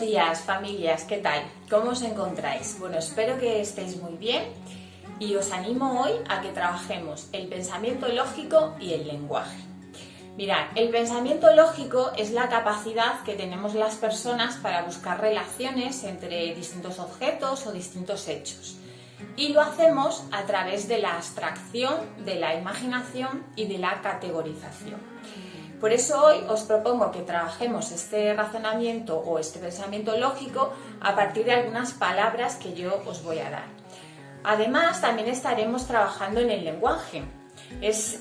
Buenos días, familias, ¿qué tal? ¿Cómo os encontráis? Bueno, espero que estéis muy bien y os animo hoy a que trabajemos el pensamiento lógico y el lenguaje. Mirad, el pensamiento lógico es la capacidad que tenemos las personas para buscar relaciones entre distintos objetos o distintos hechos. Y lo hacemos a través de la abstracción, de la imaginación y de la categorización. Por eso hoy os propongo que trabajemos este razonamiento o este pensamiento lógico a partir de algunas palabras que yo os voy a dar. Además, también estaremos trabajando en el lenguaje. Es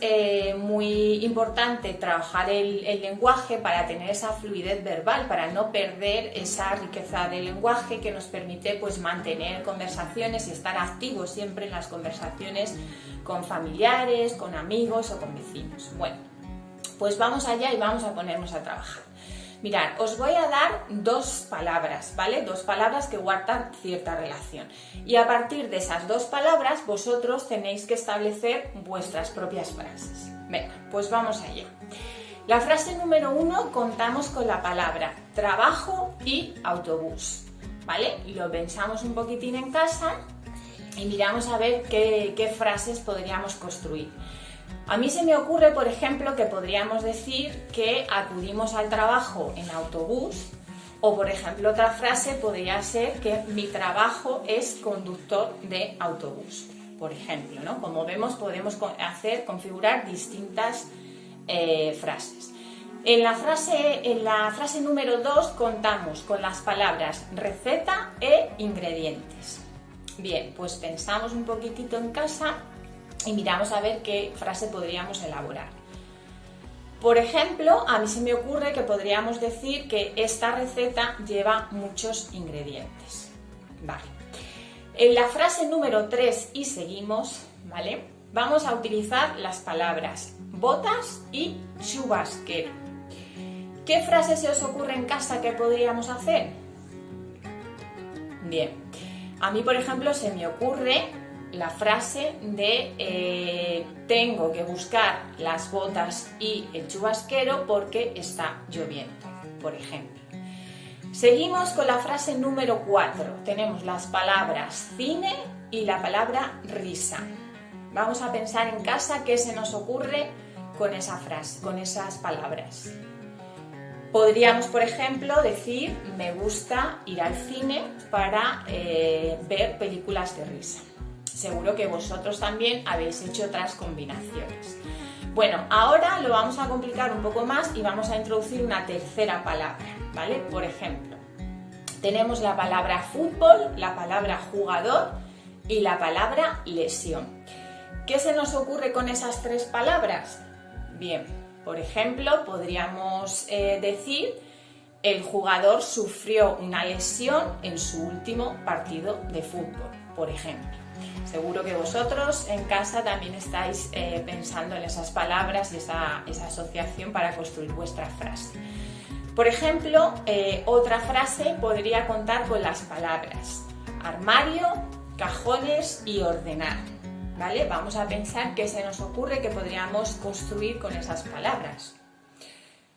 muy importante trabajar el lenguaje para tener esa fluidez verbal, para no perder esa riqueza del lenguaje que nos permite pues, mantener conversaciones y estar activos siempre en las conversaciones con familiares, con amigos o con vecinos. Bueno, pues vamos allá y vamos a ponernos a trabajar. Mirad, os voy a dar dos palabras, ¿vale? Dos palabras que guardan cierta relación. Y a partir de esas dos palabras, vosotros tenéis que establecer vuestras propias frases. Venga, pues vamos allá. La frase número 1, contamos con la palabra trabajo y autobús, ¿vale? Lo pensamos un poquitín en casa y miramos a ver qué frases podríamos construir. A mí se me ocurre, por ejemplo, que podríamos decir que acudimos al trabajo en autobús o, por ejemplo, otra frase podría ser que mi trabajo es conductor de autobús, por ejemplo, ¿no? Como vemos, podemos configurar distintas frases. En la frase número 2 contamos con las palabras receta e ingredientes. Bien, pues pensamos un poquitito en casa y miramos a ver qué frase podríamos elaborar. Por ejemplo, a mí se me ocurre que podríamos decir que esta receta lleva muchos ingredientes. Vale. En la frase número 3 y seguimos, ¿vale? Vamos a utilizar las palabras botas y chubasquero. ¿Qué frase se os ocurre en casa que podríamos hacer? Bien, a mí, por ejemplo, se me ocurre la frase de tengo que buscar las botas y el chubasquero porque está lloviendo, por ejemplo. Seguimos con la frase número 4. Tenemos las palabras cine y la palabra risa. Vamos a pensar en casa qué se nos ocurre con esa frase, con esas palabras. Podríamos, por ejemplo, decir me gusta ir al cine para ver películas de risa. Seguro que vosotros también habéis hecho otras combinaciones. Bueno, ahora lo vamos a complicar un poco más y vamos a introducir una tercera palabra, ¿vale? Por ejemplo, tenemos la palabra fútbol, la palabra jugador y la palabra lesión. ¿Qué se nos ocurre con esas tres palabras? Bien, por ejemplo, podríamos decir el jugador sufrió una lesión en su último partido de fútbol, por ejemplo. Seguro que vosotros en casa también estáis pensando en esas palabras y esa asociación para construir vuestra frase. Por ejemplo, otra frase podría contar con las palabras armario, cajones y ordenar, ¿vale? Vamos a pensar qué se nos ocurre que podríamos construir con esas palabras.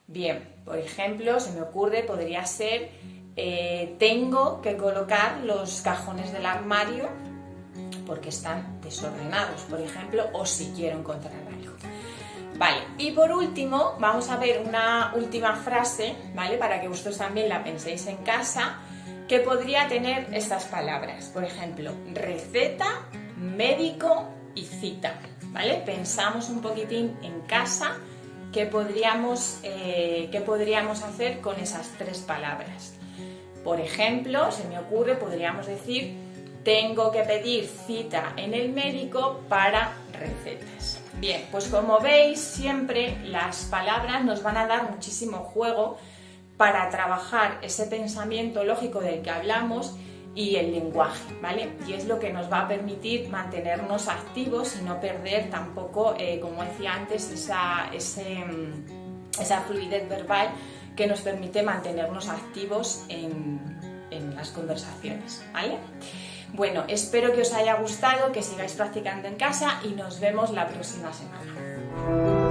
Bien, por ejemplo, se me ocurre, podría ser tengo que colocar los cajones del armario porque están desordenados, por ejemplo, o si quiero encontrar algo. Vale, y por último vamos a ver una última frase, ¿vale? Para que vosotros también la penséis en casa, que podría tener estas palabras, por ejemplo, receta, médico y cita, ¿vale? Pensamos un poquitín en casa qué podríamos hacer con esas tres palabras. Por ejemplo, se me ocurre, podríamos decir tengo que pedir cita en el médico para recetas. Bien, pues como veis, siempre las palabras nos van a dar muchísimo juego para trabajar ese pensamiento lógico del que hablamos y el lenguaje, ¿vale? Y es lo que nos va a permitir mantenernos activos y no perder tampoco, como decía antes, esa fluidez verbal que nos permite mantenernos activos en las conversaciones, ¿vale? Bueno, espero que os haya gustado, que sigáis practicando en casa y nos vemos la próxima semana.